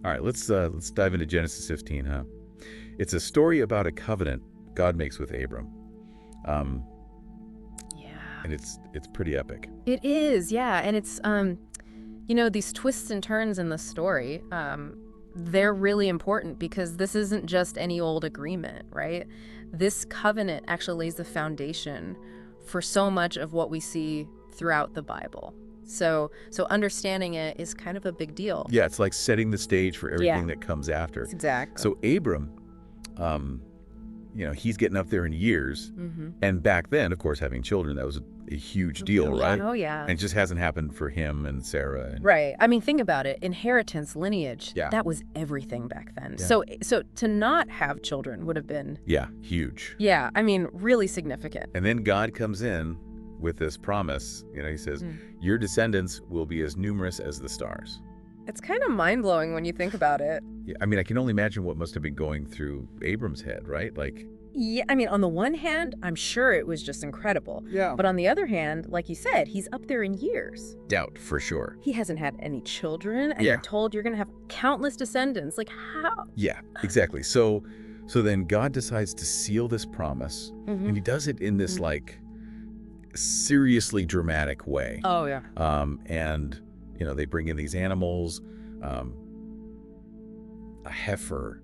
All right, let's dive into Genesis 15, huh? It's a story about a covenant God makes with Abram. Yeah. And it's pretty epic. It is, yeah. And it's, these twists and turns in the story, they're really important because this isn't just any old agreement, right? This covenant actually lays the foundation for so much of what we see throughout the Bible. So understanding it is kind of a big deal. Yeah, it's like setting the stage for everything that comes after. Exactly. So Abram, he's getting up there in years. And back then, of course, having children, that was a huge deal, right? Oh, yeah. And it just hasn't happened for him and Sarah. Right. I mean, think about it. Inheritance, lineage, that was everything back then. Yeah. So to not have children would have been... Yeah, huge. Yeah, I mean, really significant. And then God comes in with this promise. He says, your descendants will be as numerous as the stars. It's kind of mind-blowing when you think about it. Yeah, I mean, I can only imagine what must have been going through Abram's head, right? Yeah, I mean, on the one hand, I'm sure it was just incredible. Yeah. But on the other hand, like you said, he's up there in years. Doubt, for sure. He hasn't had any children, and you're told you're going to have countless descendants. Like, how? Yeah, exactly. So then God decides to seal this promise, and he does it in this, seriously dramatic way. Oh, yeah. And, they bring in these animals, a heifer,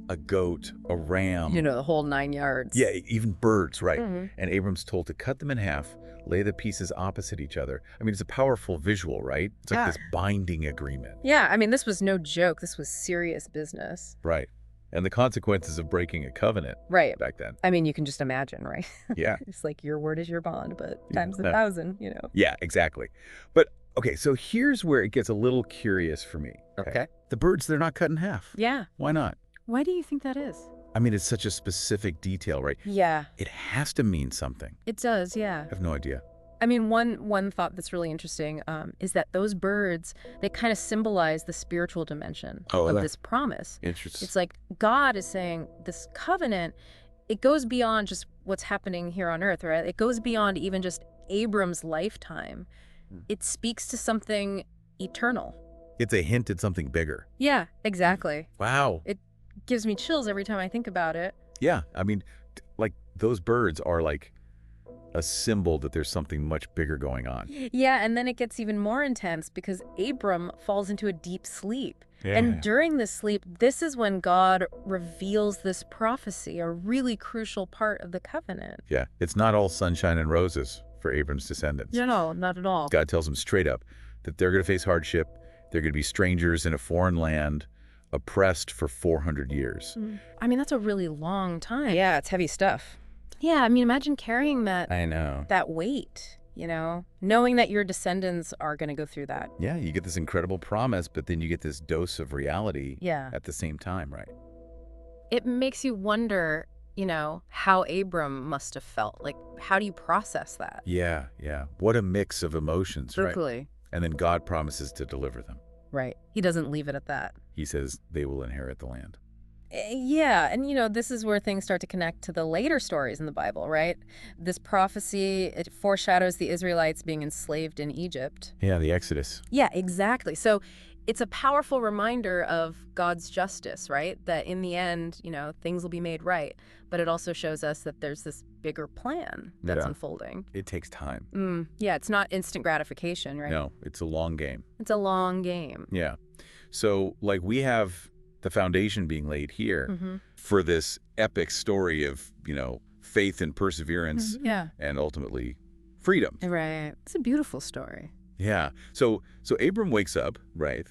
a goat, a ram. The whole 9 yards. Yeah, even birds, right? And Abram's told to cut them in half, lay the pieces opposite each other. I mean, it's a powerful visual, right? It's like this binding agreement. Yeah, I mean, this was no joke. This was serious business. Right. And the consequences of breaking a covenant back then. I mean, you can just imagine, right? Yeah. It's like your word is your bond, but times 1,000, Yeah, exactly. But, okay, so here's where it gets a little curious for me. Okay. The birds, they're not cut in half. Yeah. Why not? Why do you think that is? I mean, it's such a specific detail, right? Yeah. It has to mean something. It does, yeah. I have no idea. I mean, one thought that's really interesting is that those birds, they kind of symbolize the spiritual dimension of this promise. Interesting. It's like God is saying this covenant, it goes beyond just what's happening here on earth, right? It goes beyond even just Abram's lifetime. It speaks to something eternal. It's a hint at something bigger. Yeah, exactly. Wow. It gives me chills every time I think about it. Yeah, I mean, those birds are like a symbol that there's something much bigger going on. Yeah, and then it gets even more intense because Abram falls into a deep sleep. Yeah. And during this sleep, this is when God reveals this prophecy, a really crucial part of the covenant. Yeah, it's not all sunshine and roses for Abram's descendants. No, not at all. God tells them straight up that they're going to face hardship. They're going to be strangers in a foreign land, oppressed for 400 years. I mean, that's a really long time. Yeah, it's heavy stuff. Yeah, I mean, imagine carrying that. I know. That weight, knowing that your descendants are going to go through that. Yeah, you get this incredible promise, but then you get this dose of reality at the same time, right? It makes you wonder, how Abram must have felt. Like, how do you process that? Yeah. What a mix of emotions, right? Totally. And then God promises to deliver them. Right. He doesn't leave it at that. He says they will inherit the land. Yeah, and this is where things start to connect to the later stories in the Bible, right? This prophecy, it foreshadows the Israelites being enslaved in Egypt. Yeah, the Exodus. Yeah, exactly. So it's a powerful reminder of God's justice, right? That in the end, things will be made right. But it also shows us that there's this bigger plan that's unfolding. It takes time. Yeah, it's not instant gratification, right? No, it's a long game. It's a long game. Yeah. So, we have the foundation being laid here for this epic story of, faith and perseverance and ultimately freedom. Right. It's a beautiful story. Yeah. So Abram wakes up, right?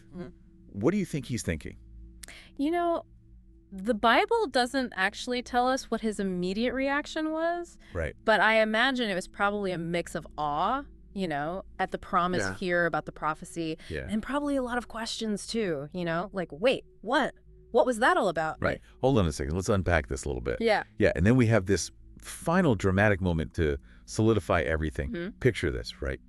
What do you think he's thinking? The Bible doesn't actually tell us what his immediate reaction was. Right. But I imagine it was probably a mix of awe, at the promise here about the prophecy. Yeah. And probably a lot of questions too, like, wait, what? What was that all about? Right. Hold on a second. Let's unpack this a little bit. Yeah. Yeah. And then we have this final dramatic moment to solidify everything. Picture this, right?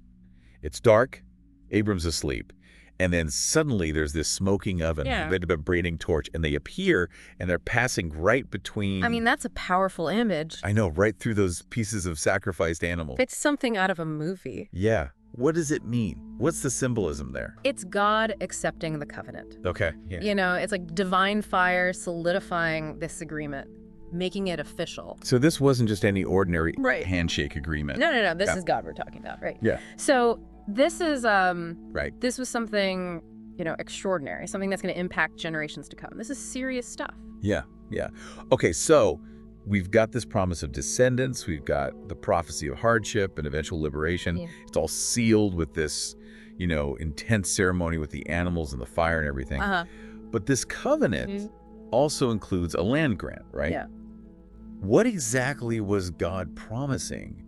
It's dark. Abram's asleep. And then suddenly there's this smoking oven, a bit of a braiding torch, and they appear, and they're passing right between... I mean, that's a powerful image. I know, right through those pieces of sacrificed animals. It's something out of a movie. Yeah. What does it mean? What's the symbolism there? It's God accepting the covenant. Okay. Yeah. You know, it's like divine fire solidifying this agreement, making it official. So this wasn't just any ordinary Right. handshake agreement. No. This is God we're talking about, right? Yeah. So this is Right. this was something, extraordinary, something that's going to impact generations to come. This is serious stuff. Yeah. Okay, so we've got this promise of descendants. We've got the prophecy of hardship and eventual liberation. Yeah. It's all sealed with this, intense ceremony with the animals and the fire and everything. But this covenant also includes a land grant, right? Yeah. What exactly was God promising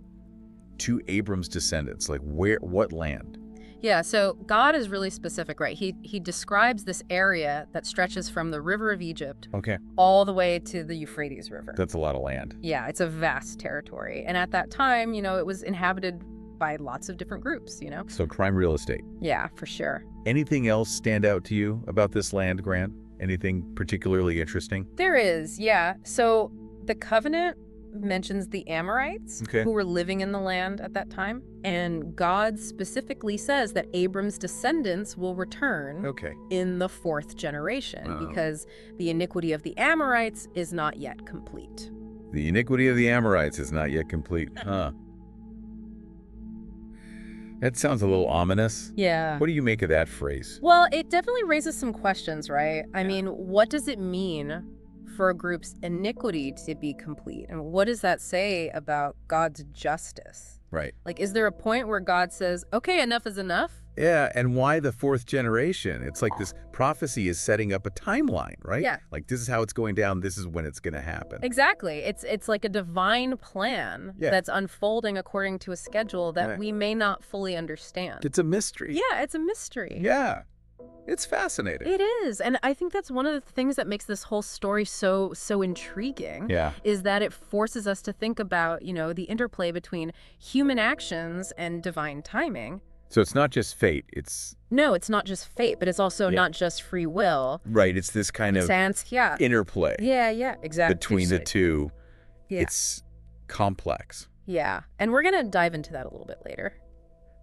to Abram's descendants? Like what land? Yeah, so God is really specific, right? He describes this area that stretches from the river of Egypt all the way to the Euphrates River. That's a lot of land. Yeah, it's a vast territory. And at that time, it was inhabited by lots of different groups, So prime real estate. Yeah, for sure. Anything else stand out to you about this land grant? Anything particularly interesting? There is, yeah. So the covenant mentions the Amorites who were living in the land at that time. And God specifically says that Abram's descendants will return in the 4th generation because the iniquity of the Amorites is not yet complete. The iniquity of the Amorites is not yet complete, huh? That sounds a little ominous. Yeah. What do you make of that phrase? Well, it definitely raises some questions, right? I mean, what does it mean for a group's iniquity to be complete? And what does that say about God's justice? Right. Like, is there a point where God says, okay, enough is enough? Yeah, and why the 4th generation? It's like this prophecy is setting up a timeline, right? Yeah. Like, this is how it's going down. This is when it's going to happen. Exactly. It's like a divine plan that's unfolding according to a schedule that we may not fully understand. It's a mystery. Yeah, it's a mystery. Yeah. It's fascinating. It is. And I think that's one of the things that makes this whole story so intriguing. Yeah. Is that it forces us to think about, the interplay between human actions and divine timing. So it's not just fate. No, it's not just fate, but it's also not just free will. Right. It's this kind of interplay. Yeah, exactly. Between the two. Yeah. It's complex. Yeah. And we're going to dive into that a little bit later.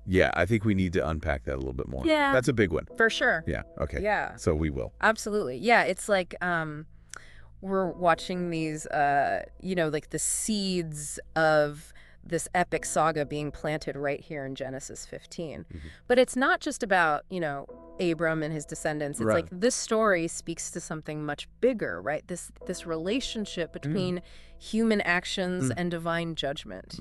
Yeah, I think we need to unpack that a little bit more. Yeah. That's a big one. For sure. Yeah, okay. Yeah. So we will. Absolutely. Yeah, it's like we're watching these, like the seeds of this epic saga being planted right here in Genesis 15. But it's not just about, Abram and his descendants. It's like this story speaks to something much bigger, right? This relationship between human actions and divine judgment,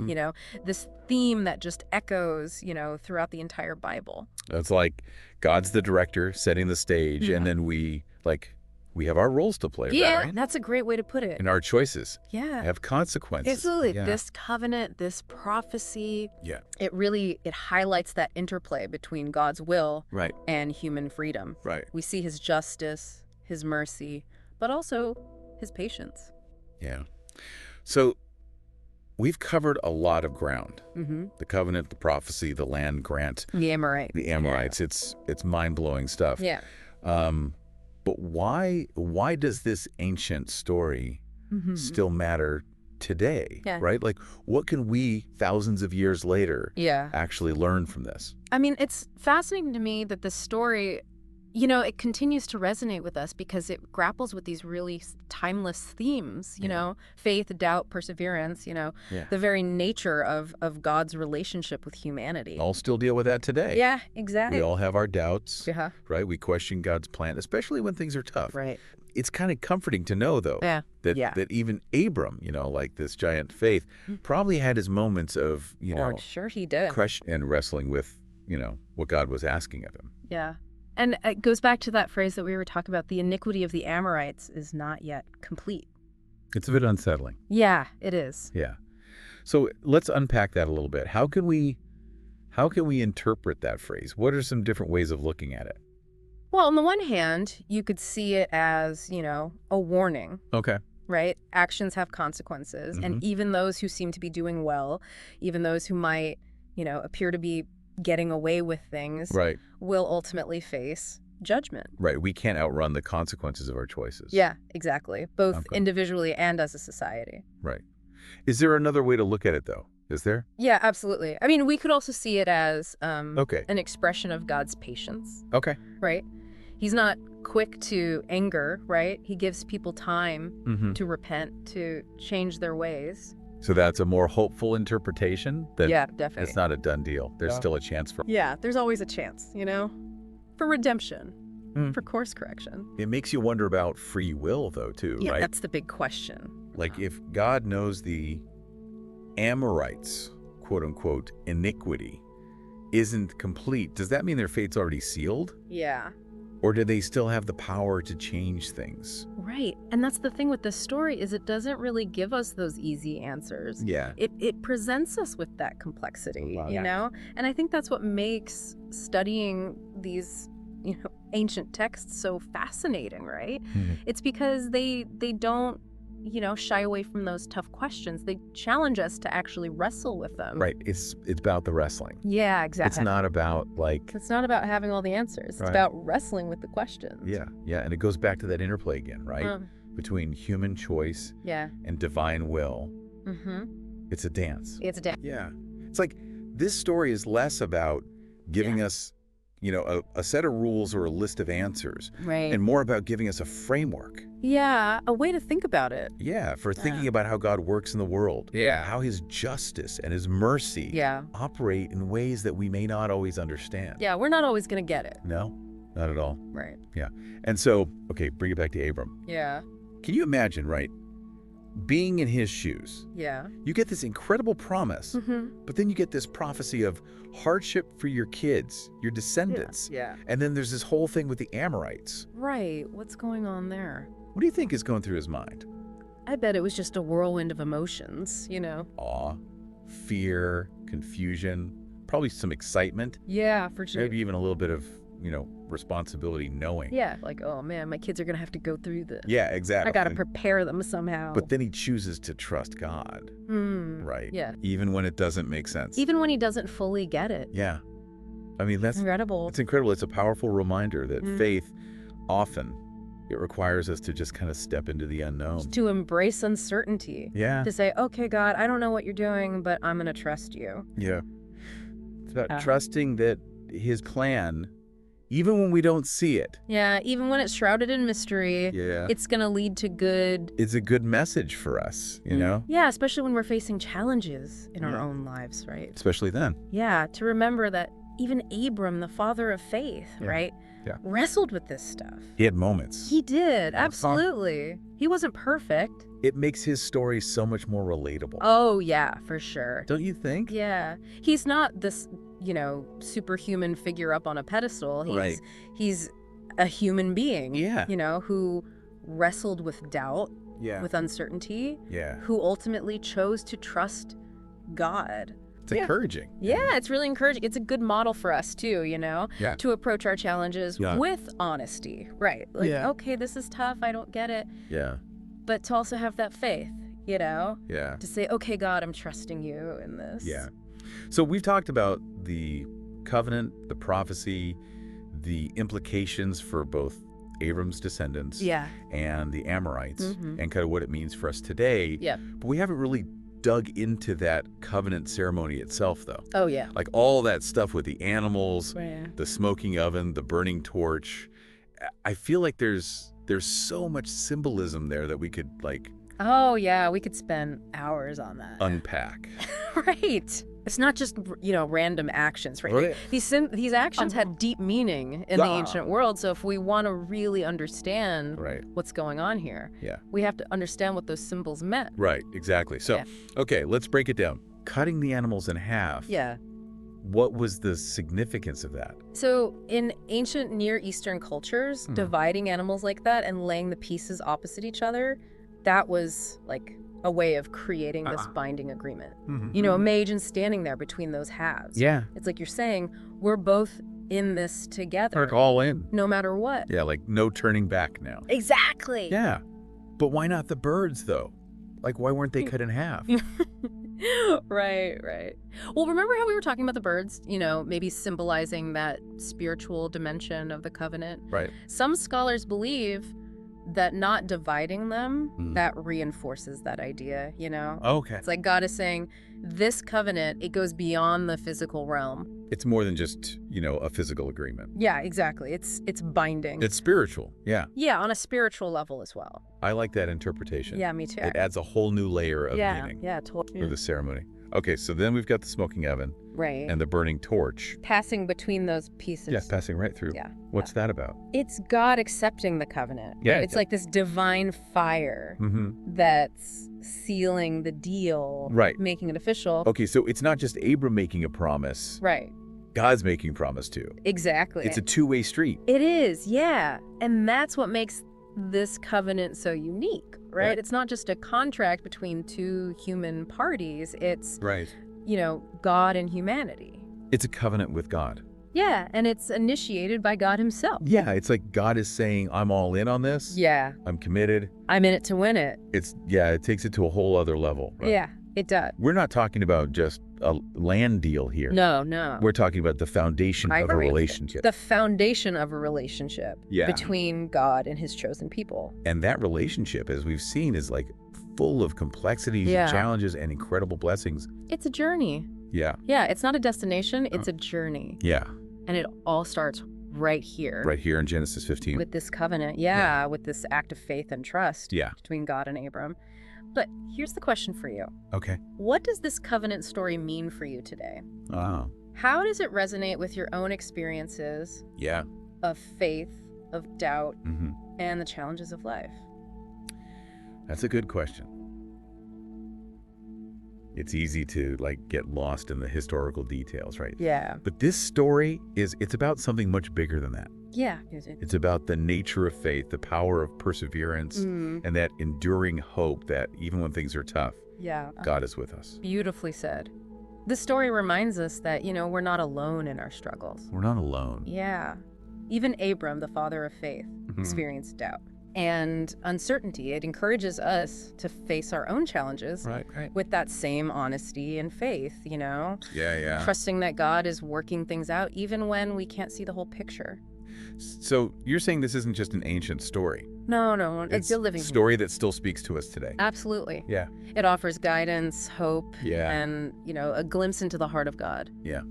this theme that just echoes, throughout the entire Bible. It's like God's the director setting the stage, and then we have our roles to play. Yeah, right? That's a great way to put it. And our choices have consequences. Absolutely. Yeah. This covenant, this prophecy, it highlights that interplay between God's will and human freedom. Right. We see his justice, his mercy, but also his patience. Yeah. So we've covered a lot of ground. The covenant, the prophecy, the land grant. The Amorites. Yeah. It's mind-blowing stuff. Yeah. But why does this ancient story still matter today, right? Like, what can we, thousands of years later, actually learn from this? I mean, it's fascinating to me that this story, it continues to resonate with us because it grapples with these really timeless themes, faith, doubt, perseverance, the very nature of God's relationship with humanity. All still deal with that today. Yeah, exactly. We all have our doubts, right? We question God's plan, especially when things are tough. Right. It's kind of comforting to know, though, that even Abram, like this giant faith, probably had his moments of, sure he did. And wrestling with, what God was asking of him. Yeah. And it goes back to that phrase that we were talking about, the iniquity of the Amorites is not yet complete. It's a bit unsettling. Yeah, it is. Yeah. So let's unpack that a little bit. How can we interpret that phrase? What are some different ways of looking at it? Well, on the one hand, you could see it as, a warning. Okay. Right? Actions have consequences. And even those who seem to be doing well, even those who might, appear to be getting away with things will ultimately face judgment. Right. We can't outrun the consequences of our choices. Yeah, exactly. Both individually and as a society. Right. Is there another way to look at it, though? Is there? Yeah, absolutely. I mean, we could also see it as Okay. an expression of God's patience, Okay. right? He's not quick to anger, right? He gives people time to repent, to change their ways. So that's a more hopeful interpretation? That Yeah, definitely. it's not a done deal. There's still a chance for... Yeah, there's always a chance, you know? For redemption, for course correction. It makes you wonder about free will, though, too, Yeah, right? that's the big question. Like, if God knows the Amorites, quote-unquote, iniquity isn't complete, does that mean their fate's already sealed? Yeah. Or do they still have the power to change things? Right. And that's the thing with this story is it doesn't really give us those easy answers. Yeah. It presents us with that complexity, Wow. you know? And I think that's what makes studying these, ancient texts so fascinating, right? It's because they don't, shy away from those tough questions. They challenge us to actually wrestle with them. Right. It's about the wrestling. Yeah, exactly. It's not about, like... It's not about having all the answers. Right. It's about wrestling with the questions. Yeah. Yeah. And it goes back to that interplay again, right? Between human choice Yeah. and divine will. Mm-hmm. It's a dance. It's a dance. Yeah. It's like this story is less about giving us, a set of rules or a list of answers, Right. and more about giving us a framework. Yeah, a way to think about it. Yeah, for thinking about how God works in the world. Yeah. How his justice and his mercy Yeah. operate in ways that we may not always understand. Yeah, we're not always going to get it. No, not at all. Right. Yeah. And so, okay, bring it back to Abram. Yeah. Can you imagine, right? Being in his shoes, Yeah. you get this incredible promise, but then you get this prophecy of hardship for your kids, your descendants. Yeah. And then there's this whole thing with the Amorites. Right. What's going on there? What do you think is going through his mind? I bet it was just a whirlwind of emotions, Awe, fear, confusion, probably some excitement, Yeah, for sure. maybe even a little bit of, responsibility knowing. Yeah, like, oh man, my kids are going to have to go through this. Yeah, exactly. I got to prepare them somehow. But then he chooses to trust God, right? Yeah. Even when it doesn't make sense. Even when he doesn't fully get it. Yeah. I mean, that's Incredible. it's incredible. It's a powerful reminder that faith often, it requires us to just kind of step into the unknown. To embrace uncertainty. Yeah. To say, okay, God, I don't know what you're doing, but I'm going to trust you. Yeah. It's about trusting that his plan, even when we don't see it. Yeah, even when it's shrouded in mystery, Yeah. it's going to lead to good. It's a good message for us, you know? Yeah, especially when we're facing challenges in our own lives, right? Especially then. Yeah, to remember that even Abram, the father of faith, right? Yeah. Wrestled with this stuff. He had moments. He did, absolutely. He wasn't perfect. It makes his story so much more relatable. Oh, yeah, for sure. Don't you think? Yeah. He's not this, superhuman figure up on a pedestal. He's a human being, Yeah. Who wrestled with doubt, Yeah. with uncertainty, Yeah. who ultimately chose to trust God. It's encouraging. Yeah, it's really encouraging. It's a good model for us too, Yeah. to approach our challenges Yeah. with honesty, right? Like, Yeah. okay, this is tough. I don't get it. Yeah. But to also have that faith, Yeah. to say, okay, God, I'm trusting you in this. Yeah. So we've talked about the covenant, the prophecy, the implications for both Abram's descendants Yeah. and the Amorites, Mhm. and kind of what it means for us today. Yeah. But we haven't really dug into that covenant ceremony itself, though. Oh, yeah. Like all that stuff with the animals, Yeah. the smoking oven, the burning torch. I feel like there's so much symbolism there that we could Oh, yeah. We could spend hours on that. unpack. Right. It's not just, random actions, right? Right. These actions had deep meaning in the ancient world. So if we want to really understand Right. what's going on here, Yeah. we have to understand what those symbols meant. Right, exactly. So, Yeah. okay, let's break it down. Cutting the animals in half. Yeah. What was the significance of that? So in ancient Near Eastern cultures, dividing animals like that and laying the pieces opposite each other, that was like a way of creating this binding agreement. Imagine standing there between those halves. Yeah. It's like you're saying, we're both in this together, All in. no matter what. Yeah, like no turning back now. Exactly. Yeah. But why not the birds, though? Like, why weren't they cut in half? Right. Well, remember how we were talking about the birds, maybe symbolizing that spiritual dimension of the covenant? Right. Some scholars believe that not dividing them, that reinforces that idea, Okay. It's like God is saying, this covenant, it goes beyond the physical realm. It's more than just, a physical agreement. Yeah, exactly. It's binding. It's spiritual. Yeah. Yeah, on a spiritual level as well. I like that interpretation. Yeah, me too. It adds a whole new layer of meaning totally. for the ceremony. Okay, so then we've got the smoking oven. Right. And the burning torch. Passing between those pieces. Yeah, passing right through. Yeah. What's that about? It's God accepting the covenant. Yeah. It's like this divine fire that's sealing the deal. Right. Making it official. Okay, so it's not just Abram making a promise. Right. God's making a promise too. Exactly. It's a two-way street. It is, yeah. And that's what makes this covenant so unique, right? It's not just a contract between two human parties. It's, God and humanity. It's a covenant with God. Yeah, and it's initiated by God himself. Yeah, it's like God is saying, I'm all in on this. Yeah. I'm committed. I'm in it to win it. It takes it to a whole other level. Right? Yeah, it does. We're not talking about just a land deal here. No. We're talking about the foundation of a relationship. The foundation of a relationship Yeah. between God and his chosen people. And that relationship, as we've seen, is like full of complexities and challenges and incredible blessings. It's a journey. Yeah. Yeah, it's not a destination, it's a journey. Yeah. And it all starts right here. Right here in Genesis 15. With this covenant, with this act of faith and trust between God and Abram. But here's the question for you. Okay. What does this covenant story mean for you today? Oh. How does it resonate with your own experiences of faith, of doubt, and the challenges of life? That's a good question. It's easy to get lost in the historical details, right? Yeah. But this story it's about something much bigger than that. Yeah. It's about the nature of faith, the power of perseverance, and that enduring hope that even when things are tough, God is with us. Beautifully said. This story reminds us that, we're not alone in our struggles. We're not alone. Yeah. Even Abram, the father of faith, experienced doubt and uncertainty. It encourages us to face our own challenges with that same honesty and faith, Yeah. Trusting that God is working things out even when we can't see the whole picture. So you're saying this isn't just an ancient story? No, it's a living story that still speaks to us today. Absolutely. Yeah. It offers guidance, hope, and, a glimpse into the heart of God. Yeah.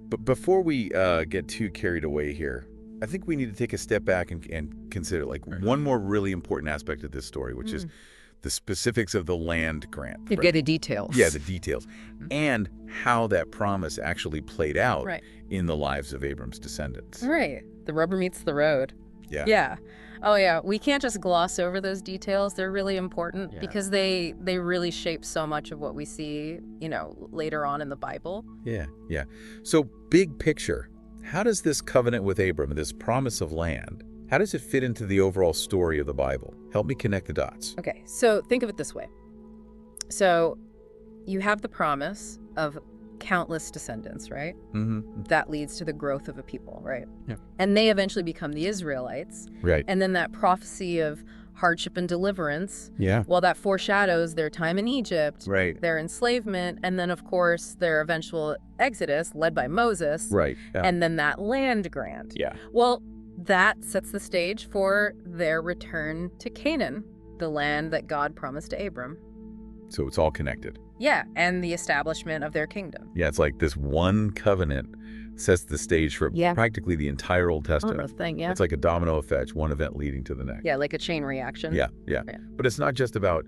But before we get too carried away here, I think we need to take a step back and consider one more really important aspect of this story, which is the specifics of the land grant. You get the details. Yeah, the details. And how that promise actually played out in the lives of Abram's descendants. Right. The rubber meets the road. Yeah. Yeah. Oh, yeah. We can't just gloss over those details. They're really important because they really shape so much of what we see, later on in the Bible. Yeah. So big picture, how does this covenant with Abram, this promise of land, how does it fit into the overall story of the Bible? Help me connect the dots. Okay, so think of it this way. So you have the promise of countless descendants, right? That leads to the growth of a people, right? Yeah. And they eventually become the Israelites. Right. And then that prophecy of hardship and deliverance. Yeah. Well, that foreshadows their time in Egypt, their enslavement, and then, of course, their eventual exodus led by Moses. Right. Yeah. And then that land grant. Yeah. Well, that sets the stage for their return to Canaan, the land that God promised to Abram. So it's all connected. Yeah, and the establishment of their kingdom. Yeah, it's like this one covenant sets the stage for practically the entire Old Testament. It's like a domino effect, one event leading to the next. Yeah, like a chain reaction. Yeah. But it's not just about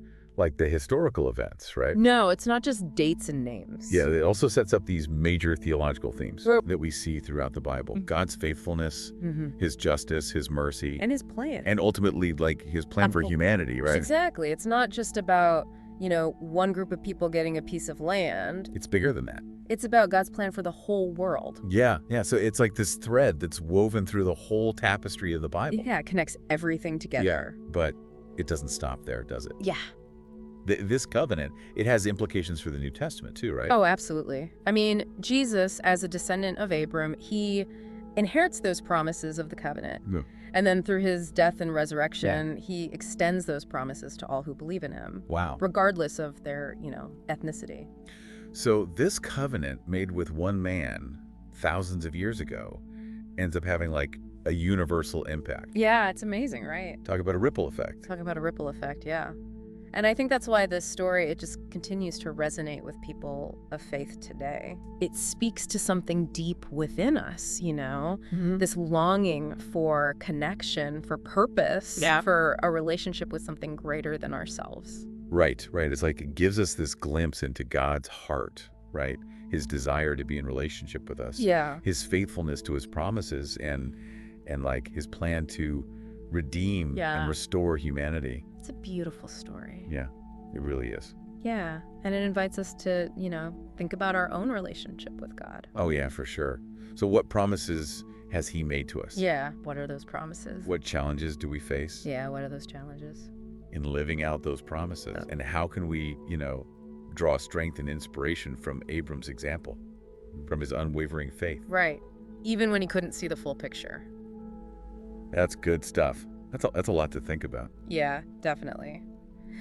the historical events, right? No, it's not just dates and names. Yeah, it also sets up these major theological themes that we see throughout the Bible. God's faithfulness, his justice, his mercy. And his plan. And ultimately, his plan for humanity, right? Exactly. It's not just about, one group of people getting a piece of land. It's bigger than that. It's about God's plan for the whole world. Yeah. So it's like this thread that's woven through the whole tapestry of the Bible. Yeah, it connects everything together. Yeah, but it doesn't stop there, does it? Yeah. This covenant, it has implications for the New Testament too, right? Oh, absolutely. I mean, Jesus, as a descendant of Abram, he inherits those promises of the covenant. Yeah. And then through his death and resurrection, he extends those promises to all who believe in him. Wow. Regardless of their, ethnicity. So this covenant made with one man thousands of years ago ends up having a universal impact. Yeah, it's amazing, right? Talk about a ripple effect. Talk about a ripple effect, yeah. And I think that's why this story, it just continues to resonate with people of faith today. It speaks to something deep within us, you know? This longing for connection, for purpose, for a relationship with something greater than ourselves. Right. It's like it gives us this glimpse into God's heart, right? His desire to be in relationship with us. Yeah. His faithfulness to his promises and like his plan to redeem and restore humanity. It's a beautiful story. Yeah, it really is. Yeah, and it invites us to, think about our own relationship with God. Oh yeah, for sure. So what promises has he made to us? Yeah, what are those promises? What challenges do we face? Yeah, what are those challenges? In living out those promises. And how can we, draw strength and inspiration from Abram's example, from his unwavering faith? Right, even when he couldn't see the full picture. That's good stuff. That's a lot to think about. Yeah, definitely.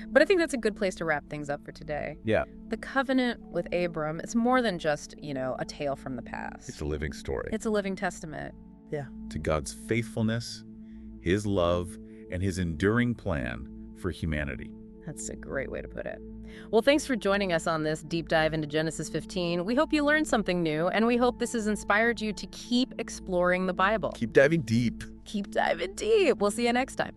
But I think that's a good place to wrap things up for today. Yeah. The covenant with Abram, it's more than just, a tale from the past. It's a living story. It's a living testament. Yeah. To God's faithfulness, his love, and his enduring plan for humanity. That's a great way to put it. Well, thanks for joining us on this deep dive into Genesis 15. We hope you learned something new, and we hope this has inspired you to keep exploring the Bible. Keep diving deep. Keep diving deep. We'll see you next time.